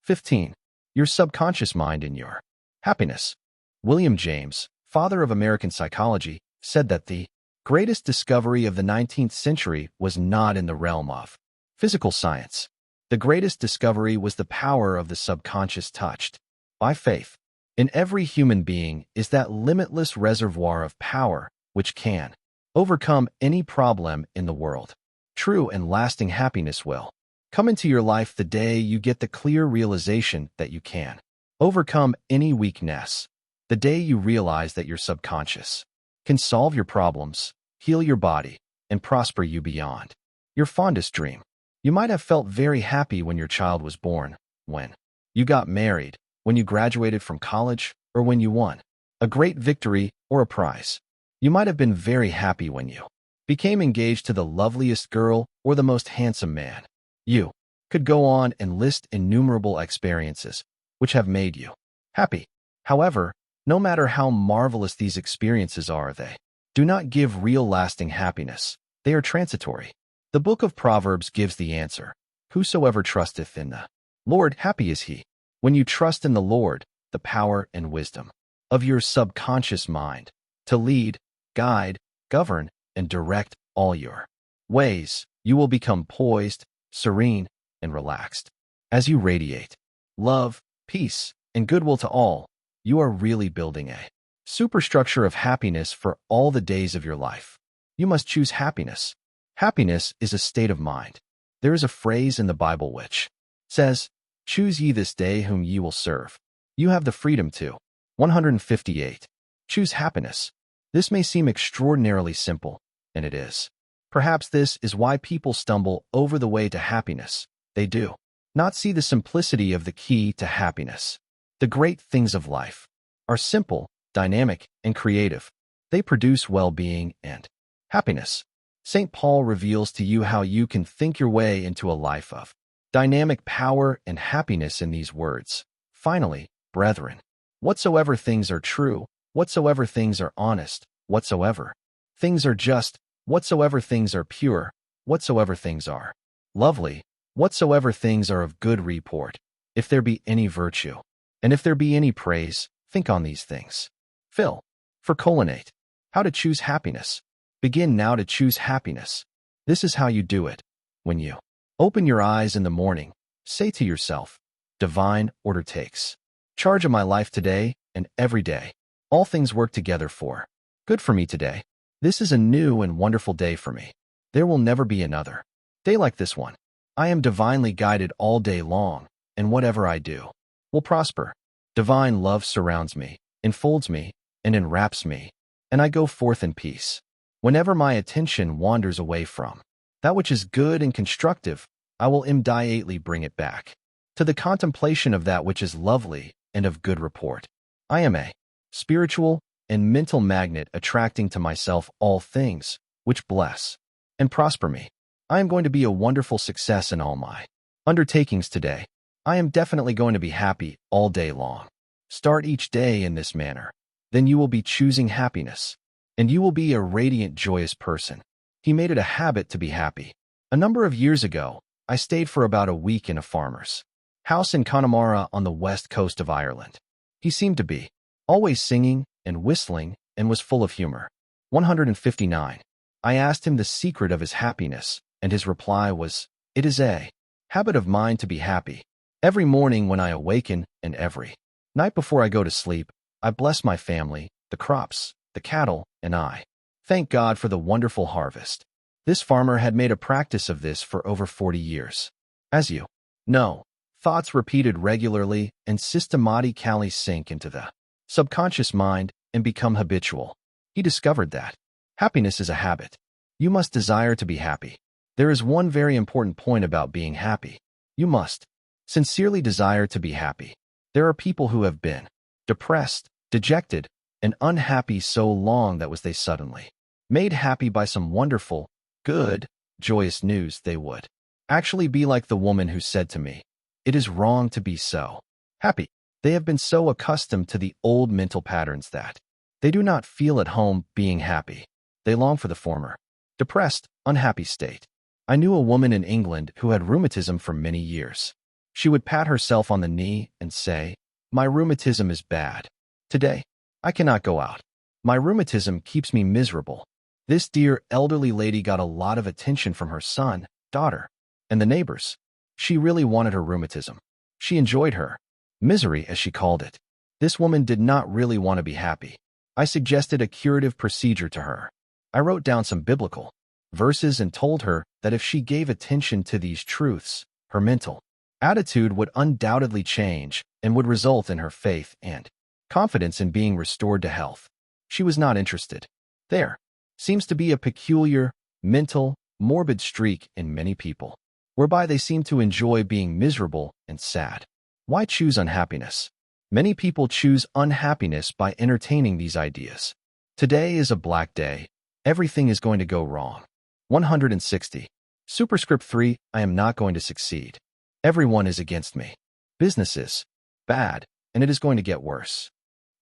15. Your subconscious mind in your happiness. William James, father of American psychology, said that the greatest discovery of the 19th century was not in the realm of physical science. The greatest discovery was the power of the subconscious touched by faith. In every human being is that limitless reservoir of power which can overcome any problem in the world. True and lasting happiness will come into your life the day you get the clear realization that you can overcome any weakness. The day you realize that your subconscious can solve your problems, heal your body, and prosper you beyond your fondest dream. You might have felt very happy when your child was born, when you got married, when you graduated from college, or when you won a great victory or a prize. You might have been very happy when you became engaged to the loveliest girl or the most handsome man. You could go on and list innumerable experiences which have made you happy. However, no matter how marvelous these experiences are, they do not give real lasting happiness. They are transitory. The book of Proverbs gives the answer. Whosoever trusteth in the Lord, happy is he. When you trust in the Lord, the power and wisdom of your subconscious mind to lead, guide, govern, and direct all your ways, you will become poised, serene, and relaxed. As you radiate love, peace, and goodwill to all, you are really building a superstructure of happiness for all the days of your life. You must choose happiness. Happiness is a state of mind. There is a phrase in the Bible which says, "Choose ye this day whom ye will serve." You have the freedom to. 158. Choose happiness. This may seem extraordinarily simple, and it is. Perhaps this is why people stumble over the way to happiness. They do not see the simplicity of the key to happiness. The great things of life are simple, dynamic, and creative. They produce well-being and happiness. St. Paul reveals to you how you can think your way into a life of dynamic power and happiness in these words. Finally, brethren, whatsoever things are true, whatsoever things are honest, whatsoever things are just, whatsoever things are pure, whatsoever things are lovely, whatsoever things are of good report, if there be any virtue, and if there be any praise, think on these things. Phil. For colonate. How to choose happiness. Begin now to choose happiness. This is how you do it. When you open your eyes in the morning, say to yourself, divine order takes charge of my life today and every day. All things work together for good for me today. This is a new and wonderful day for me. There will never be another day like this one. I am divinely guided all day long, and whatever I do will prosper. Divine love surrounds me, enfolds me, and enwraps me, and I go forth in peace. Whenever my attention wanders away from that which is good and constructive, I will immediately bring it back to the contemplation of that which is lovely and of good report. I am a spiritual and mental magnet attracting to myself all things which bless and prosper me. I am going to be a wonderful success in all my undertakings today. I am definitely going to be happy all day long. Start each day in this manner. Then you will be choosing happiness, and you will be a radiant, joyous person. He made it a habit to be happy. A number of years ago, I stayed for about a week in a farmer's house in Connemara on the west coast of Ireland. He seemed to be always singing and whistling and was full of humor. 159. I asked him the secret of his happiness, and his reply was, "It is a habit of mine to be happy. Every morning when I awaken and every night before I go to sleep, I bless my family, the crops, the cattle, and I thank God for the wonderful harvest." This farmer had made a practice of this for over 40 years. As you know, thoughts repeated regularly and systematically sink into the subconscious mind and become habitual. He discovered that happiness is a habit. You must desire to be happy. There is one very important point about being happy. You must sincerely desire to be happy. There are people who have been depressed, dejected, and unhappy so long that was they suddenly made happy by some wonderful, good, joyous news, they would actually be like the woman who said to me, "It is wrong to be so happy." They have been so accustomed to the old mental patterns that they do not feel at home being happy. They long for the former, depressed, unhappy state. I knew a woman in England who had rheumatism for many years. She would pat herself on the knee and say, "My rheumatism is bad. Today, I cannot go out. My rheumatism keeps me miserable." This dear elderly lady got a lot of attention from her son, daughter, and the neighbors. She really wanted her rheumatism. She enjoyed her misery, as she called it. This woman did not really want to be happy. I suggested a curative procedure to her. I wrote down some biblical verses and told her that if she gave attention to these truths, her mental attitude would undoubtedly change and would result in her faith and confidence in being restored to health. She was not interested. There seems to be a peculiar, mental, morbid streak in many people, whereby they seem to enjoy being miserable and sad. Why choose unhappiness? Many people choose unhappiness by entertaining these ideas. Today is a black day. Everything is going to go wrong. 160. Superscript 3. I am not going to succeed. Everyone is against me. Business is bad, and it is going to get worse.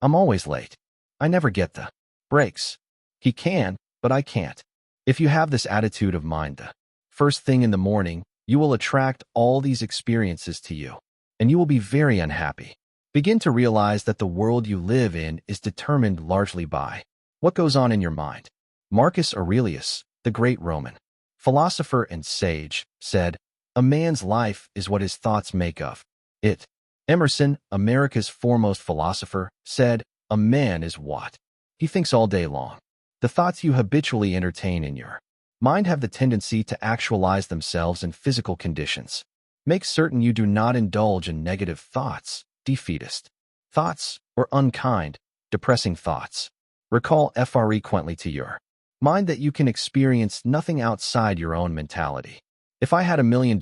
I'm always late. I never get the breaks. He can, but I can't. If you have this attitude of mind the first thing in the morning, you will attract all these experiences to you, and you will be very unhappy. Begin to realize that the world you live in is determined largely by what goes on in your mind. Marcus Aurelius, the great Roman philosopher and sage, said, "A man's life is what his thoughts make of it." Emerson, America's foremost philosopher, said, "A man is what he thinks all day long." The thoughts you habitually entertain in your mind have the tendency to actualize themselves in physical conditions. Make certain you do not indulge in negative thoughts, defeatist thoughts, or unkind, depressing thoughts. Recall frequently to your mind that you can experience nothing outside your own mentality. If I had $1 million,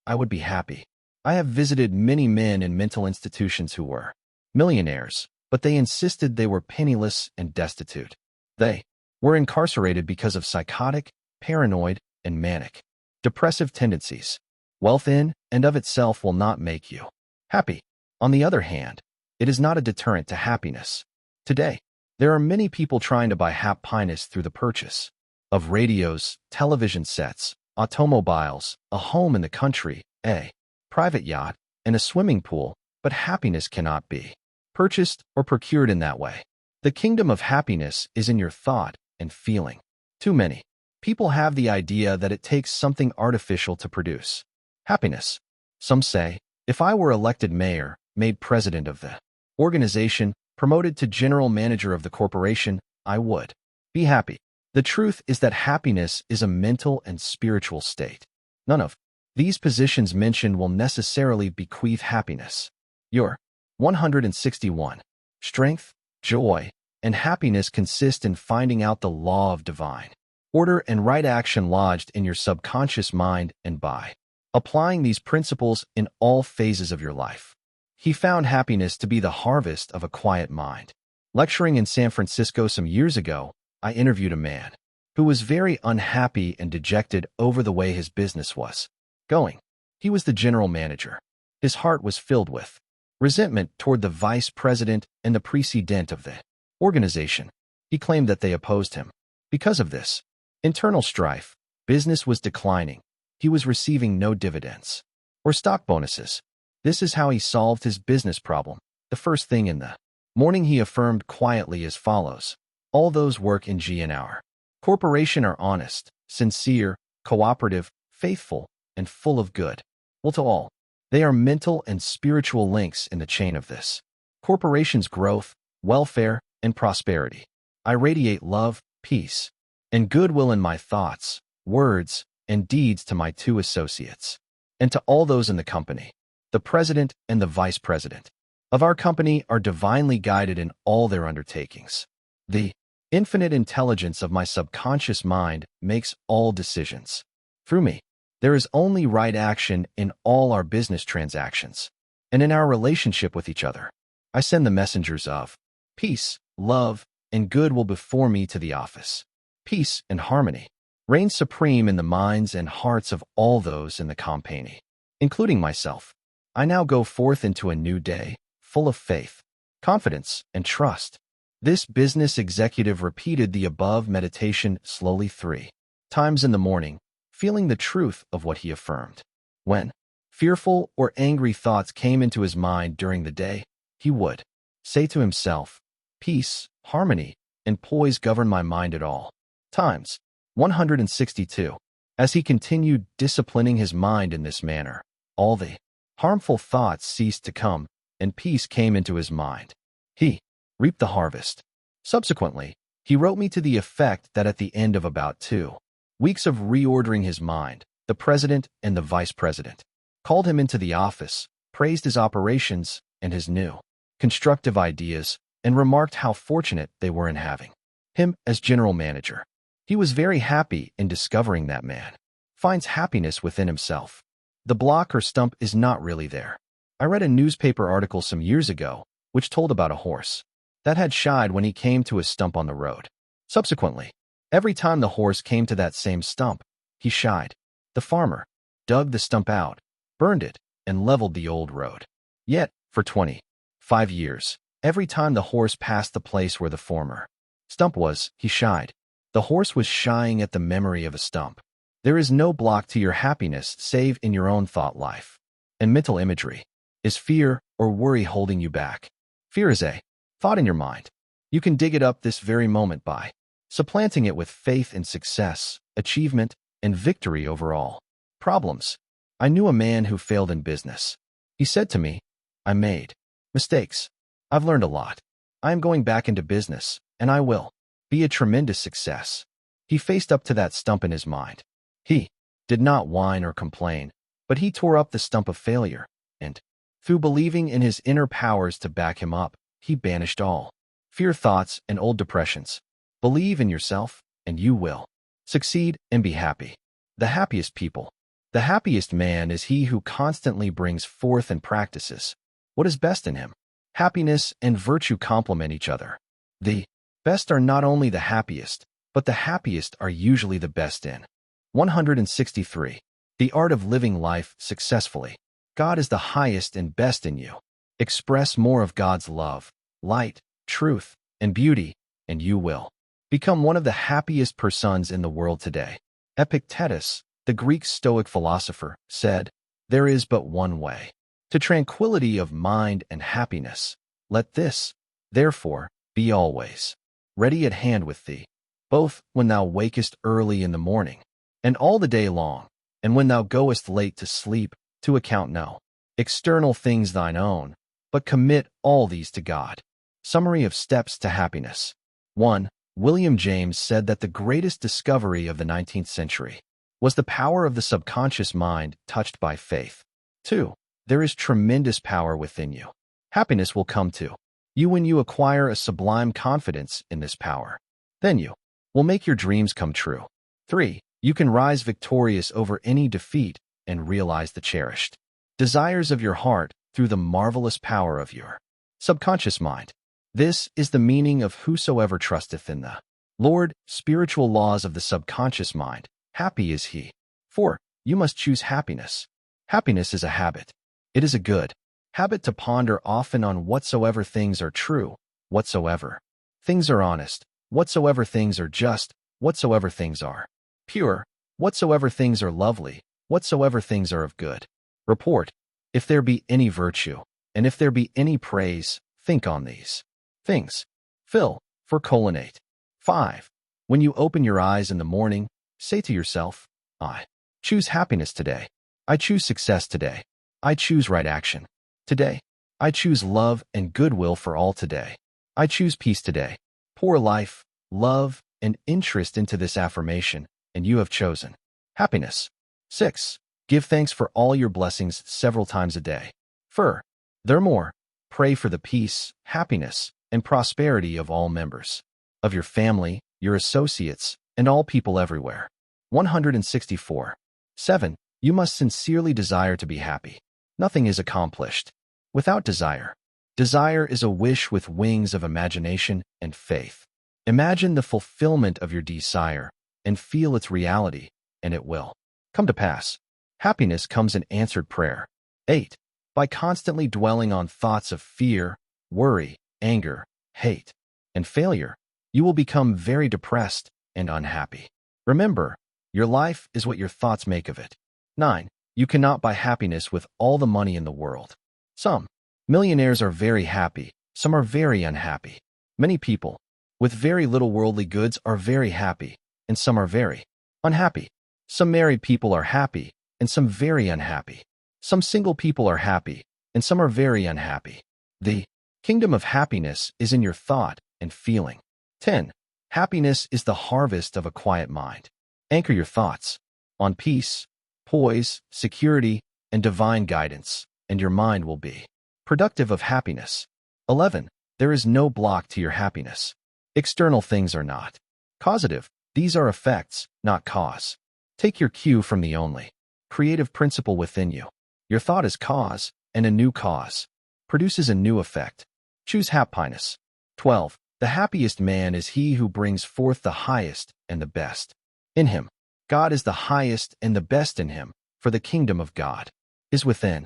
I would be happy. I have visited many men in mental institutions who were millionaires, but they insisted they were penniless and destitute. They were incarcerated because of psychotic, paranoid, and manic depressive tendencies. Wealth in and of itself will not make you happy. On the other hand, it is not a deterrent to happiness. Today, there are many people trying to buy happiness through the purchase of radios, television sets, automobiles, a home in the country, a private yacht, and a swimming pool, but happiness cannot be purchased or procured in that way. The kingdom of happiness is in your thought and feeling. Too many people have the idea that it takes something artificial to produce happiness. Some say, if I were elected mayor, made president of the organization, promoted to general manager of the corporation, I would be happy. The truth is that happiness is a mental and spiritual state. None of these positions mentioned will necessarily bequeath happiness. Your 161. Strength, joy, and happiness consist in finding out the law of divine order and right action lodged in your subconscious mind, and by applying these principles in all phases of your life. He found happiness to be the harvest of a quiet mind. Lecturing in San Francisco some years ago, I interviewed a man who was very unhappy and dejected over the way his business was going. He was the general manager. His heart was filled with resentment toward the vice president and the president of the organization. He claimed that they opposed him. Because of this internal strife, business was declining. He was receiving no dividends or stock bonuses. This is how he solved his business problem. The first thing in the morning, he affirmed quietly as follows: all those work in our corporation are honest, sincere, cooperative, faithful, and full of good will to all. They are mental and spiritual links in the chain of this corporation's growth, welfare, and prosperity. I radiate love, peace, and goodwill in my thoughts, words, and deeds to my two associates, and to all those in the company. The president and the vice president of our company are divinely guided in all their undertakings. The infinite intelligence of my subconscious mind makes all decisions. Through me, there is only right action in all our business transactions and in our relationship with each other. I send the messengers of peace, love, and goodwill before me to the office. Peace and harmony reign supreme in the minds and hearts of all those in the company, including myself. I now go forth into a new day, full of faith, confidence, and trust. This business executive repeated the above meditation slowly 3 times in the morning, feeling the truth of what he affirmed. When fearful or angry thoughts came into his mind during the day, he would say to himself, "Peace, harmony, and poise govern my mind at all times." 162. As he continued disciplining his mind in this manner, all the harmful thoughts ceased to come, and peace came into his mind. He reaped the harvest. Subsequently, he wrote me to the effect that at the end of about 2 weeks of reordering his mind, the president and the vice president called him into the office, praised his operations and his new, constructive ideas, and remarked how fortunate they were in having him as general manager. He was very happy in discovering that man finds happiness within himself. The block or stump is not really there. I read a newspaper article some years ago which told about a horse that had shied when he came to a stump on the road. Subsequently, every time the horse came to that same stump, he shied. The farmer dug the stump out, burned it, and leveled the old road. Yet, for 25 years, every time the horse passed the place where the former stump was, he shied. The horse was shying at the memory of a stump. There is no block to your happiness save in your own thought life and mental imagery. Is fear or worry holding you back? Fear is a thought in your mind. You can dig it up this very moment by supplanting it with faith in success, achievement, and victory over all problems. I knew a man who failed in business. He said to me, "I made mistakes. I've learned a lot. I am going back into business, and I will be a tremendous success." He faced up to that stump in his mind. He did not whine or complain, but he tore up the stump of failure, and through believing in his inner powers to back him up, he banished all fear thoughts and old depressions. Believe in yourself, and you will succeed and be happy. The happiest people. The happiest man is he who constantly brings forth and practices what is best in him. Happiness and virtue complement each other. The best are not only the happiest, but the happiest are usually the best in. 163. The art of living life successfully. God is the highest and best in you. Express more of God's love, light, truth, and beauty, and you will become one of the happiest persons in the world today. Epictetus, the Greek Stoic philosopher, said, "There is but one way to tranquility of mind and happiness. Let this, therefore, be always ready at hand with thee, both when thou wakest early in the morning, and all the day long, and when thou goest late to sleep, to account no external things thine own, but commit all these to God." Summary of steps to happiness. 1. William James said that the greatest discovery of the 19th century was the power of the subconscious mind touched by faith. 2. There is tremendous power within you. Happiness will come to you when you acquire a sublime confidence in this power. Then you will make your dreams come true. 3. You can rise victorious over any defeat and realize the cherished desires of your heart through the marvelous power of your subconscious mind. This is the meaning of whosoever trusteth in the Lord, spiritual laws of the subconscious mind. Happy is he. 4. You must choose happiness. Happiness is a habit. It is a good habit to ponder often on whatsoever things are true, whatsoever things are honest, whatsoever things are just, whatsoever things are pure, whatsoever things are lovely, whatsoever things are of good report. If there be any virtue, and if there be any praise, think on these things. Phil, for colon 8. 5. When you open your eyes in the morning, say to yourself, "I choose happiness today. I choose success today. I choose right action today. I choose love and goodwill for all today. I choose peace today." Pour life, love, and interest into this affirmation, and you have chosen happiness. 6. Give thanks for all your blessings several times a day. Furthermore, pray for the peace, happiness, and prosperity of all members of your family, your associates, and all people everywhere. 164. 7. You must sincerely desire to be happy. Nothing is accomplished without desire. Desire is a wish with wings of imagination and faith. Imagine the fulfillment of your desire and feel its reality, and it will come to pass. Happiness comes in answered prayer. 8. By constantly dwelling on thoughts of fear, worry, anger, hate, and failure, you will become very depressed and unhappy. Remember, your life is what your thoughts make of it. 9. You cannot buy happiness with all the money in the world. Some millionaires are very happy, some are very unhappy. Many people with very little worldly goods are very happy, and some are very unhappy. Some married people are happy, and some very unhappy. Some single people are happy, and some are very unhappy. The kingdom of happiness is in your thought and feeling. 10. Happiness is the harvest of a quiet mind. Anchor your thoughts on peace, poise, security, and divine guidance, and your mind will be productive of happiness. 11. There is no block to your happiness. External things are not causative. These are effects, not cause. Take your cue from the only creative principle within you. Your thought is cause, and a new cause produces a new effect. Choose happiness. 12. The happiest man is he who brings forth the highest and the best in him. God is the highest and the best in him, for the kingdom of God is within.